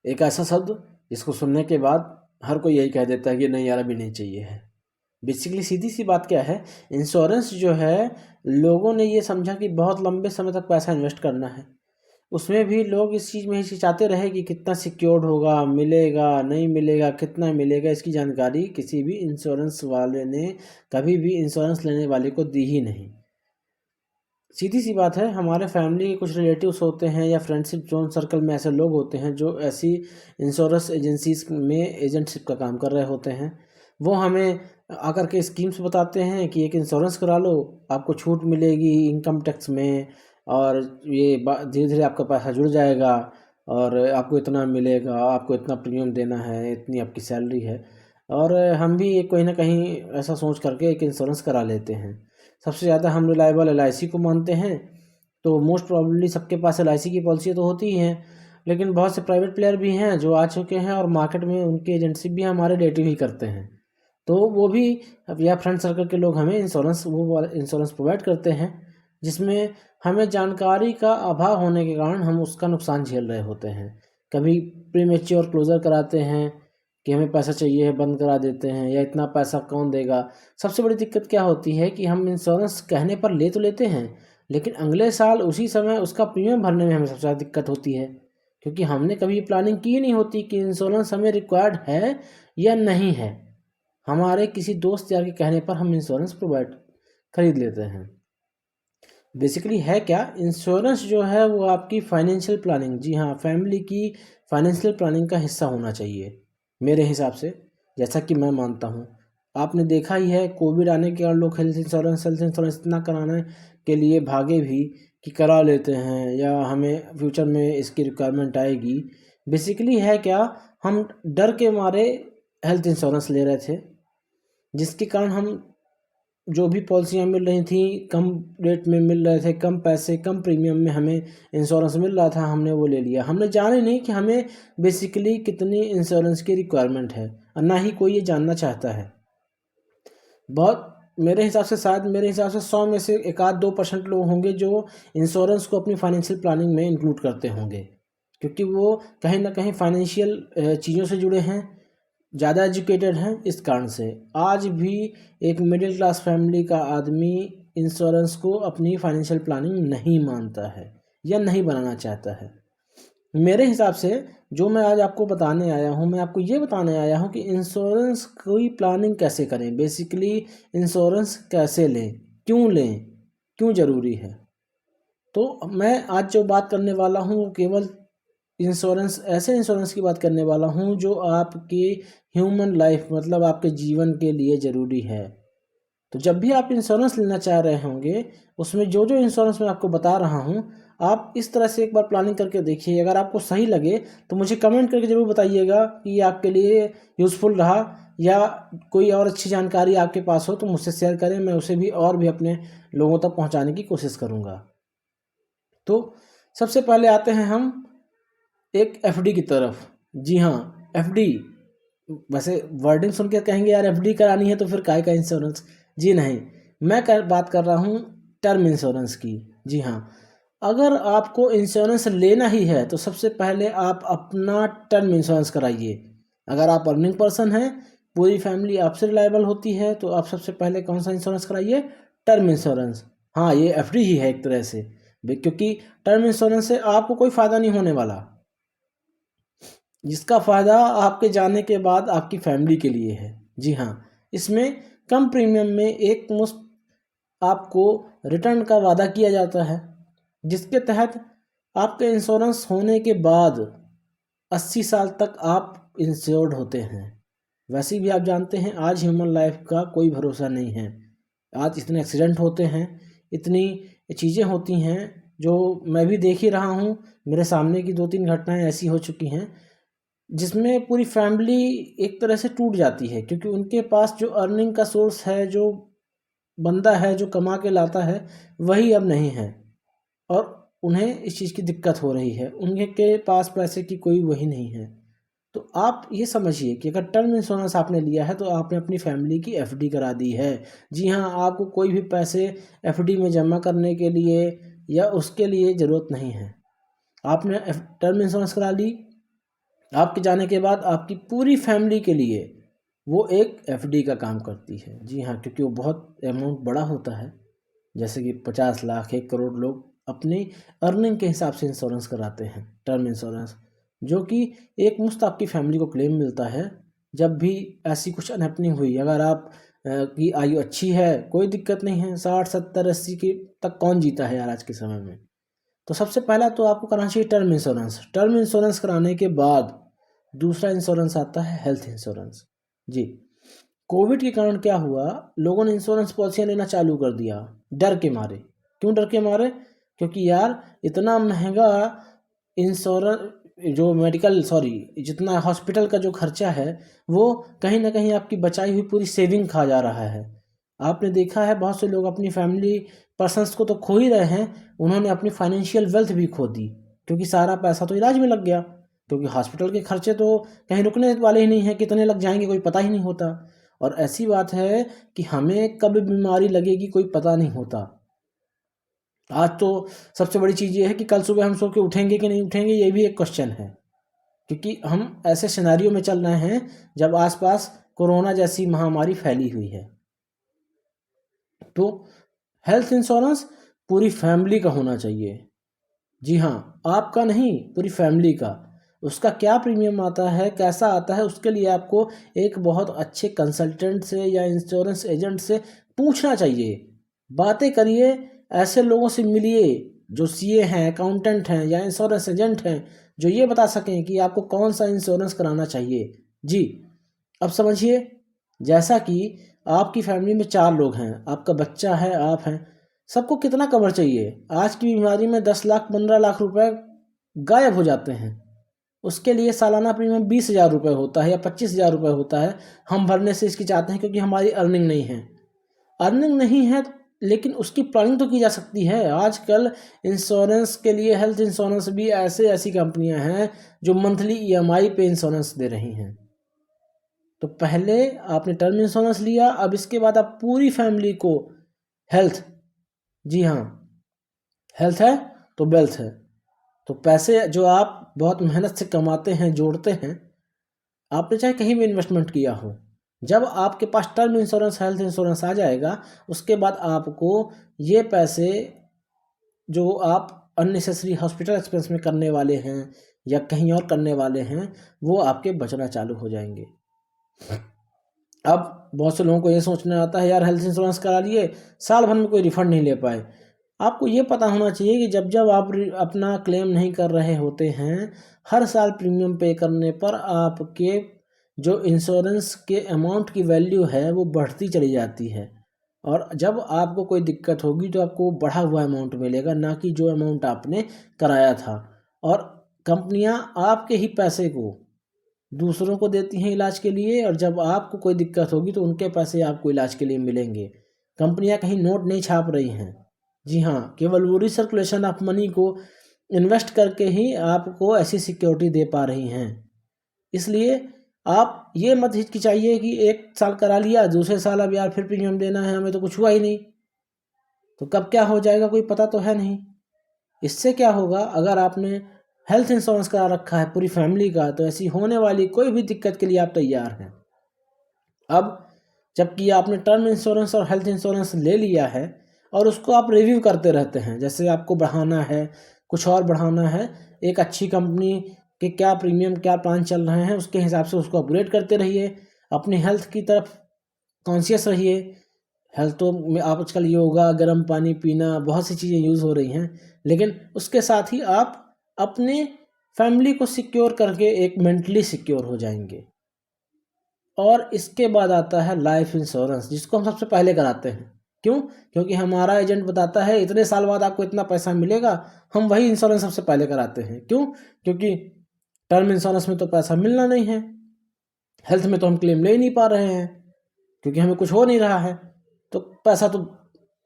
एक ऐसा शब्द जिसको सुनने के बाद हर कोई यही कह देता है कि नहीं यार अभी नहीं चाहिए है। बेसिकली सीधी सी बात क्या है, इंश्योरेंस जो है लोगों ने ये समझा कि बहुत लंबे समय तक पैसा इन्वेस्ट करना है। उसमें भी लोग इस चीज़ में हिचकिचाते रहे कि कितना सिक्योर्ड होगा, मिलेगा नहीं मिलेगा, कितना मिलेगा, इसकी जानकारी किसी भी इंश्योरेंस वाले ने कभी भी इंश्योरेंस लेने वाले को दी ही नहीं। सीधी सी बात है, हमारे फैमिली के कुछ रिलेटिव्स होते हैं या फ्रेंडशिप जोन सर्कल में ऐसे लोग होते हैं जो ऐसी इंश्योरेंस एजेंसीज में एजेंटशिप का काम कर रहे होते हैं। वो हमें आकर के स्कीम्स बताते हैं कि एक इंश्योरेंस करा लो, आपको छूट मिलेगी इनकम टैक्स में, और ये धीरे धीरे आपका पैसा जुड़ जाएगा और आपको इतना मिलेगा, आपको इतना प्रीमियम देना है, इतनी आपकी सैलरी है। और हम भी कोई ना कहीं ऐसा सोच करके एक इंश्योरेंस करा लेते हैं। सबसे ज़्यादा हम रिलायबल LIC को मानते हैं, तो मोस्ट प्रॉब्लली सबके पास LIC की पॉलिसी तो होती ही हैं, लेकिन बहुत से प्राइवेट प्लेयर भी हैं जो आ चुके हैं और मार्केट में उनकी एजेंसी भी हमारे रिलेटिव ही करते हैं। तो वो भी या फ्रेंड सर्कल के लोग हमें इंश्योरेंस प्रोवाइड करते हैं, जिसमें हमें जानकारी का अभाव होने के कारण हम उसका नुकसान झेल रहे होते हैं। कभी प्रीमेच्योर क्लोजर कराते हैं कि हमें पैसा चाहिए है, बंद करा देते हैं, या इतना पैसा कौन देगा। सबसे बड़ी दिक्कत क्या होती है कि हम इंश्योरेंस कहने पर ले तो लेते हैं, लेकिन अगले साल उसी समय उसका प्रीमियम भरने में हमें सबसे ज़्यादा दिक्कत होती है, क्योंकि हमने कभी प्लानिंग की नहीं होती कि इंश्योरेंस हमें रिक्वायर्ड है या नहीं है। हमारे किसी दोस्त यार के कहने पर हम इंश्योरेंस प्रोवाइड खरीद लेते हैं। बेसिकली है क्या, इंश्योरेंस जो है वो आपकी फाइनेंशियल प्लानिंग, जी हाँ, फैमिली की फाइनेंशियल प्लानिंग का हिस्सा होना चाहिए मेरे हिसाब से। जैसा कि मैं मानता हूँ, आपने देखा ही है कोविड आने के कारण लोग हेल्थ इंश्योरेंस इतना कराने के लिए भागे भी कि करा लेते हैं या हमें फ्यूचर में इसकी रिक्वायरमेंट आएगी। बेसिकली है क्या, हम डर के मारे हेल्थ इंश्योरेंस ले रहे थे, जिसके कारण हम जो भी पॉलिसियाँ मिल रही थी कम रेट में मिल रहे थे, कम पैसे कम प्रीमियम में हमें इंश्योरेंस मिल रहा था, हमने वो ले लिया। हमने जाने नहीं कि हमें बेसिकली कितनी इंश्योरेंस की रिक्वायरमेंट है, और ना ही कोई ये जानना चाहता है। बहुत मेरे हिसाब से 100 में से 1-2% लोग होंगे जो इंश्योरेंस को अपनी फाइनेंशियल प्लानिंग में इंक्लूड करते होंगे, क्योंकि वो कहीं ना कहीं फाइनेंशियल चीज़ों से जुड़े हैं, ज़्यादा एजुकेटेड हैं। इस कारण से आज भी एक मिडिल क्लास फैमिली का आदमी इंश्योरेंस को अपनी फाइनेंशियल प्लानिंग नहीं मानता है या नहीं बनाना चाहता है। मेरे हिसाब से जो मैं आज आपको बताने आया हूँ, मैं आपको ये बताने आया हूँ कि इंश्योरेंस की प्लानिंग कैसे करें, बेसिकली इंश्योरेंस कैसे लें, क्यों ज़रूरी है। तो मैं आज जो बात करने वाला हूँ वो केवल ऐसे इंश्योरेंस की बात करने वाला हूँ जो आपकी ह्यूमन लाइफ, मतलब आपके जीवन के लिए ज़रूरी है। तो जब भी आप इंश्योरेंस लेना चाह रहे होंगे, उसमें जो जो इंश्योरेंस मैं आपको बता रहा हूँ, आप इस तरह से एक बार प्लानिंग करके देखिए। अगर आपको सही लगे तो मुझे कमेंट करके ज़रूर बताइएगा कि ये आपके लिए यूज़फुल रहा, या कोई और अच्छी जानकारी आपके पास हो तो मुझसे शेयर करें, मैं उसे भी और भी अपने लोगों तक पहुँचाने की कोशिश करूँगा। तो सबसे पहले आते हैं हम एक FD की तरफ। जी हाँ, FD, वैसे वर्डिंग सुन के कहेंगे यार FD करानी है तो फिर काय का इंश्योरेंस। जी नहीं, बात कर रहा हूँ टर्म इंश्योरेंस की। जी हाँ, अगर आपको इंश्योरेंस लेना ही है तो सबसे पहले आप अपना टर्म इंश्योरेंस कराइए। अगर आप अर्निंग पर्सन हैं, पूरी फैमिली आपसे रिलायबल होती है, तो आप सबसे पहले कौन सा इंश्योरेंस कराइए, टर्म इंश्योरेंस। हाँ, ये FD ही है एक तरह से, क्योंकि टर्म इंश्योरेंस से आपको कोई फ़ायदा नहीं होने वाला, जिसका फ़ायदा आपके जाने के बाद आपकी फैमिली के लिए है। जी हाँ, इसमें कम प्रीमियम में एक मुश्त आपको रिटर्न का वादा किया जाता है, जिसके तहत आपके इंश्योरेंस होने के बाद 80 साल तक आप इंश्योर्ड होते हैं। वैसे भी आप जानते हैं आज ह्यूमन लाइफ का कोई भरोसा नहीं है। आज इतने एक्सीडेंट होते हैं, इतनी चीज़ें होती हैं जो मैं भी देख ही रहा हूँ। मेरे सामने की 2-3 घटनाएं ऐसी हो चुकी हैं जिसमें पूरी फैमिली एक तरह से टूट जाती है, क्योंकि उनके पास जो अर्निंग का सोर्स है, जो बंदा है जो कमा के लाता है, वही अब नहीं है, और उन्हें इस चीज़ की दिक्कत हो रही है, उनके पास पैसे की कोई वही नहीं है। तो आप ये समझिए कि अगर टर्म इंश्योरेंस आपने लिया है तो आपने अपनी फैमिली की FD करा दी है। जी हाँ, आपको कोई भी पैसे FD में जमा करने के लिए या उसके लिए ज़रूरत नहीं है। आपने टर्म इंश्योरेंस करा ली, आपके जाने के बाद आपकी पूरी फैमिली के लिए वो एक एफडी का काम करती है। जी हाँ, क्योंकि वो बहुत अमाउंट बड़ा होता है। जैसे कि 50 लाख 1 करोड़ लोग अपनी अर्निंग के हिसाब से इंश्योरेंस कराते हैं, टर्म इंश्योरेंस, जो कि एक मुश्त आपकी फैमिली को क्लेम मिलता है जब भी ऐसी कुछ अनहैपनिंग हुई। अगर आप की आयु अच्छी है, कोई दिक्कत नहीं है, 60 70 80 की तक कौन जीता है यार आज के समय में। तो सबसे पहला तो आपको कराना चाहिए टर्म इंश्योरेंस। टर्म इंश्योरेंस कराने के बाद दूसरा इंश्योरेंस आता है हेल्थ इंश्योरेंस। जी, कोविड के कारण क्या हुआ, लोगों ने इंश्योरेंस पॉलिसियाँ लेना चालू कर दिया डर के मारे। क्यों डर के मारे? क्योंकि यार इतना महंगा इंश्योरेंस, जो मेडिकल सॉरी जितना हॉस्पिटल का जो खर्चा है, वो कहीं ना कहीं आपकी बचाई हुई पूरी सेविंग खा जा रहा है। आपने देखा है बहुत से लोग अपनी फैमिली पर्सन्स को तो खो ही रहे हैं, उन्होंने अपनी फाइनेंशियल वेल्थ भी खो दी, क्योंकि सारा पैसा तो इलाज में लग गया। क्योंकि हॉस्पिटल के खर्चे तो कहीं रुकने वाले ही नहीं हैं, कितने लग जाएंगे कोई पता ही नहीं होता। और ऐसी बात है कि हमें कब बीमारी लगेगी कोई पता नहीं होता। आज तो सबसे बड़ी चीज़ ये है कि कल सुबह हम सो के उठेंगे कि नहीं उठेंगे, ये भी एक क्वेश्चन है, क्योंकि हम ऐसे सिनेरियो में चल रहे हैं जब आसपास कोरोना जैसी महामारी फैली हुई है। तो हेल्थ इंश्योरेंस पूरी फैमिली का होना चाहिए। जी हाँ, आपका नहीं, पूरी फैमिली का। उसका क्या प्रीमियम आता है, कैसा आता है, उसके लिए आपको एक बहुत अच्छे कंसल्टेंट से या इंश्योरेंस एजेंट से पूछना चाहिए। बातें करिए, ऐसे लोगों से मिलिए जो सीए हैं, अकाउंटेंट हैं या इंश्योरेंस एजेंट हैं, जो ये बता सकें कि आपको कौन सा इंश्योरेंस कराना चाहिए। जी, अब समझिए, जैसा कि आपकी फैमिली में 4 लोग हैं, आपका बच्चा है, आप हैं, सबको कितना कवर चाहिए? आज की बीमारी में 10 लाख 15 लाख रुपए गायब हो जाते हैं। उसके लिए सालाना प्रीमियम 20,000 रुपये होता है या 25,000 रुपये होता है। हम भरने से इसकी चाहते हैं क्योंकि हमारी अर्निंग नहीं है। अर्निंग नहीं है, लेकिन उसकी प्लानिंग तो की जा सकती है। आजकल इंश्योरेंस के लिए, हेल्थ इंश्योरेंस भी ऐसे ऐसी कंपनियां हैं जो मंथली ईएमआई पे इंश्योरेंस दे रही हैं। तो पहले आपने टर्म इंश्योरेंस लिया, अब इसके बाद आप पूरी फैमिली को हेल्थ, जी हाँ, हेल्थ है तो वेल्थ है। तो पैसे जो आप बहुत मेहनत से कमाते हैं, जोड़ते हैं, आपने चाहे कहीं भी इन्वेस्टमेंट किया हो, जब आपके पास टर्म इंश्योरेंस, हेल्थ इंश्योरेंस आ जाएगा, उसके बाद आपको ये पैसे जो आप अननेसेसरी हॉस्पिटल एक्सपेंस में करने वाले हैं या कहीं और करने वाले हैं, वो आपके बचना चालू हो जाएंगे। अब बहुत से लोगों को ये सोचना आता है, यार हेल्थ इंश्योरेंस करा लिए, साल भर में कोई रिफंड नहीं ले पाए। आपको ये पता होना चाहिए कि जब जब आप अपना क्लेम नहीं कर रहे होते हैं, हर साल प्रीमियम पे करने पर आपके जो इंश्योरेंस के अमाउंट की वैल्यू है वो बढ़ती चली जाती है। और जब आपको कोई दिक्कत होगी तो आपको बढ़ा हुआ अमाउंट मिलेगा, ना कि जो अमाउंट आपने कराया था। और कंपनियां आपके ही पैसे को दूसरों को देती हैं इलाज के लिए, और जब आपको कोई दिक्कत होगी तो उनके पैसे आपको इलाज के लिए मिलेंगे। कंपनियां कहीं नोट नहीं छाप रही हैं। जी हाँ, केवल वो रिसर्कुलेशन ऑफ मनी को इन्वेस्ट करके ही आपको ऐसी सिक्योरिटी दे पा रही हैं। इसलिए आप ये मत हिचकिचाइए कि 1 साल करा लिया, दूसरे साल अब यार फिर प्रीमियम देना है, हमें तो कुछ हुआ ही नहीं, तो कब क्या हो जाएगा कोई पता तो है नहीं। इससे क्या होगा, अगर आपने हेल्थ इंश्योरेंस करा रखा है पूरी फैमिली का, तो ऐसी होने वाली कोई भी दिक्कत के लिए आप तैयार हैं। अब जबकि आपने टर्म इंश्योरेंस और हेल्थ इंश्योरेंस ले लिया है और उसको आप रिव्यू करते रहते हैं, जैसे आपको बढ़ाना है, कुछ और बढ़ाना है, एक अच्छी कंपनी के क्या प्रीमियम, क्या प्लान चल रहे हैं, उसके हिसाब से उसको अपग्रेड करते रहिए। अपनी हेल्थ की तरफ कॉन्शियस रहिए। हेल्थ तो में आप आजकल योगा, गर्म पानी पीना, बहुत सी चीज़ें यूज़ हो रही हैं, लेकिन उसके साथ ही आप अपने फैमिली को सिक्योर करके एक मेंटली सिक्योर हो जाएंगे। और इसके बाद आता है लाइफ इंश्योरेंस, जिसको हम सबसे पहले कराते हैं। क्यों? क्योंकि हमारा एजेंट बताता है इतने साल बाद आपको इतना पैसा मिलेगा, हम वही इंश्योरेंस सबसे पहले कराते हैं। क्यों? क्योंकि टर्म इंश्योरेंस में तो पैसा मिलना नहीं है, हेल्थ में तो हम क्लेम ले ही नहीं पा रहे हैं क्योंकि हमें कुछ हो नहीं रहा है, तो पैसा तो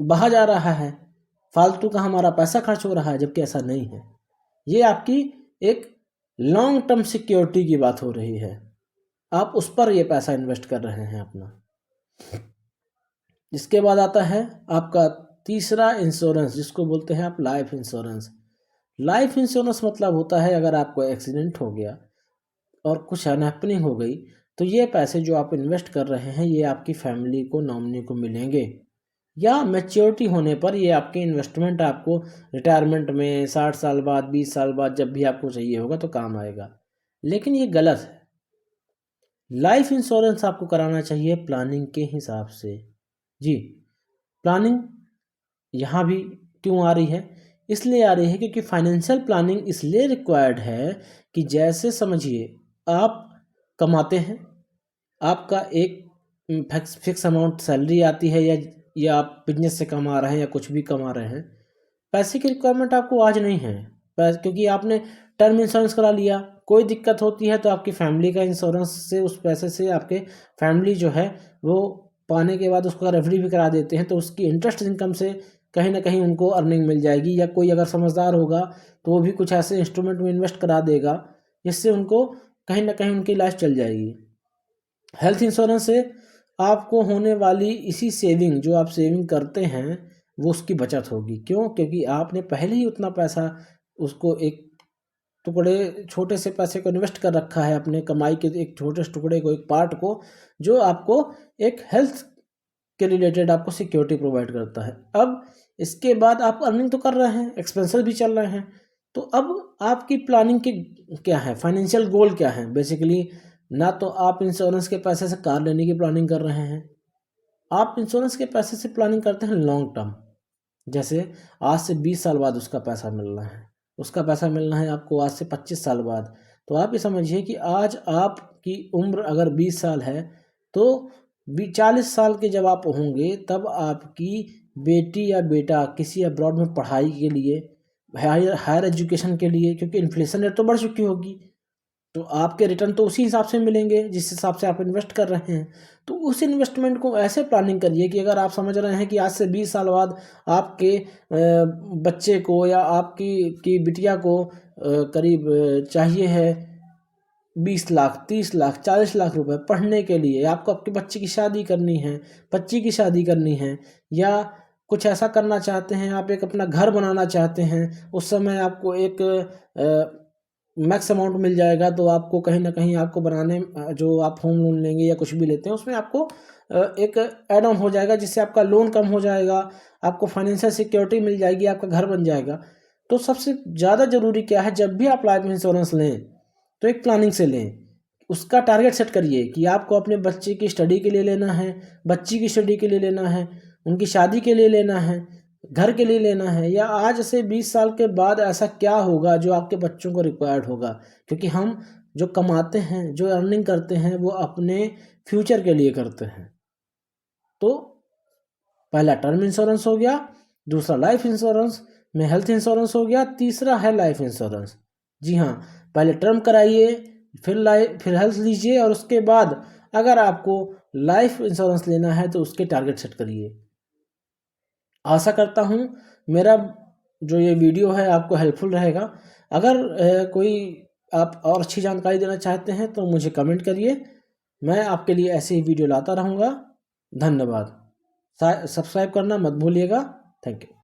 बहा जा रहा है, फालतू का हमारा पैसा खर्च हो रहा है, जबकि ऐसा नहीं है। ये आपकी एक लॉन्ग टर्म सिक्योरिटी की बात हो रही है, आप उस पर ये पैसा इन्वेस्ट कर रहे हैं अपना। इसके बाद आता है आपका तीसरा इंश्योरेंस, जिसको बोलते हैं आप लाइफ इंश्योरेंस। लाइफ इंश्योरेंस मतलब होता है, अगर आपको एक्सीडेंट हो गया और कुछ अनहैपनिंग हो गई तो ये पैसे जो आप इन्वेस्ट कर रहे हैं ये आपकी फैमिली को, नॉमिनी को मिलेंगे, या मैच्योरिटी होने पर ये आपके इन्वेस्टमेंट आपको रिटायरमेंट में 60 साल बाद, 20 साल बाद जब भी आपको चाहिए होगा तो काम आएगा। लेकिन ये गलत है। लाइफ इंश्योरेंस आपको कराना चाहिए प्लानिंग के हिसाब से। जी, प्लानिंग यहाँ भी क्यों आ रही है? इसलिए आ रही है क्योंकि फाइनेंशियल प्लानिंग इसलिए रिक्वायर्ड है कि जैसे समझिए आप कमाते हैं, आपका एक फिक्स अमाउंट सैलरी आती है, या आप बिजनेस से कमा रहे हैं या कुछ भी कमा रहे हैं, पैसे की रिक्वायरमेंट आपको आज नहीं है, क्योंकि आपने टर्म इंश्योरेंस करा लिया। कोई दिक्कत होती है तो आपकी फैमिली का इंश्योरेंस से, उस पैसे से आपके फैमिली जो है वो पाने के बाद उसका एफडी भी करा देते हैं, तो उसकी इंटरेस्ट इनकम से कहीं ना कहीं उनको अर्निंग मिल जाएगी। या कोई अगर समझदार होगा तो वो भी कुछ ऐसे इंस्ट्रूमेंट में इन्वेस्ट करा देगा जिससे उनको कहीं ना कहीं उनकी लाइफ चल जाएगी। हेल्थ इंश्योरेंस से आपको होने वाली इसी सेविंग, जो आप सेविंग करते हैं वो उसकी बचत होगी। क्यों? क्योंकि आपने पहले ही उतना पैसा उसको एक टुकड़े, छोटे से पैसे को इन्वेस्ट कर रखा है, अपने कमाई के एक छोटे से टुकड़े को, एक पार्ट को, जो आपको एक हेल्थ के रिलेटेड आपको सिक्योरिटी प्रोवाइड करता है। अब इसके बाद आप अर्निंग तो कर रहे हैं, एक्सपेंसेस भी चल रहे हैं, तो अब आपकी प्लानिंग के क्या है, फाइनेंशियल गोल क्या है? बेसिकली ना तो आप इंश्योरेंस के पैसे से कार लेने की प्लानिंग कर रहे हैं, आप इंश्योरेंस के पैसे से प्लानिंग करते हैं लॉन्ग टर्म। जैसे आज से 20 साल बाद उसका पैसा मिलना है, उसका पैसा मिलना है आपको आज से 25 साल बाद। तो आप ये समझिए कि आज आपकी उम्र अगर 20 साल है तो 40 साल के जब आप होंगे तब आपकी बेटी या बेटा किसी अब्रॉड में पढ़ाई के लिए, हायर एजुकेशन के लिए, क्योंकि इन्फ्लेशन रेट तो बढ़ चुकी होगी, तो आपके रिटर्न तो उसी हिसाब से मिलेंगे जिस हिसाब से आप इन्वेस्ट कर रहे हैं। तो उस इन्वेस्टमेंट को ऐसे प्लानिंग करिए कि अगर आप समझ रहे हैं कि आज से 20 साल बाद आपके बच्चे को या आपकी बिटिया को करीब चाहिए है 20 लाख, 30 लाख, 40 लाख रुपए पढ़ने के लिए, आपको आपके बच्चे की शादी करनी है, बच्ची की शादी करनी है, या कुछ ऐसा करना चाहते हैं, आप एक अपना घर बनाना चाहते हैं, उस समय आपको एक मैक्स अमाउंट मिल जाएगा, तो आपको कहीं ना कहीं आपको बनाने, जो आप होम लोन लेंगे या कुछ भी लेते हैं उसमें आपको एक एड ऑन हो जाएगा जिससे आपका लोन कम हो जाएगा, आपको फाइनेंशियल सिक्योरिटी मिल जाएगी, आपका घर बन जाएगा। तो सबसे ज़्यादा ज़रूरी क्या है, जब भी आप लाइफ इंश्योरेंस लें तो एक प्लानिंग से लें। उसका टारगेट सेट करिए कि आपको अपने बच्चे की स्टडी के लिए लेना है, बच्ची की स्टडी के लिए लेना है, उनकी शादी के लिए लेना है, घर के लिए लेना है, या आज से 20 साल के बाद ऐसा क्या होगा जो आपके बच्चों को रिक्वायर्ड होगा। क्योंकि हम जो कमाते हैं, जो अर्निंग करते हैं, वो अपने फ्यूचर के लिए करते हैं। तो पहला टर्म इंश्योरेंस हो गया, दूसरा लाइफ इंश्योरेंस में हेल्थ इंश्योरेंस हो गया, तीसरा है लाइफ इंश्योरेंस। जी हाँ, पहले टर्म कराइए, फिर हेल्थ लीजिए, और उसके बाद अगर आपको लाइफ इंश्योरेंस लेना है तो उसके टारगेट सेट करिए। आशा करता हूँ मेरा जो ये वीडियो है आपको हेल्पफुल रहेगा। अगर कोई आप और अच्छी जानकारी देना चाहते हैं तो मुझे कमेंट करिए, मैं आपके लिए ऐसे ही वीडियो लाता रहूँगा। धन्यवाद। सब्सक्राइब करना मत भूलिएगा। Thank you.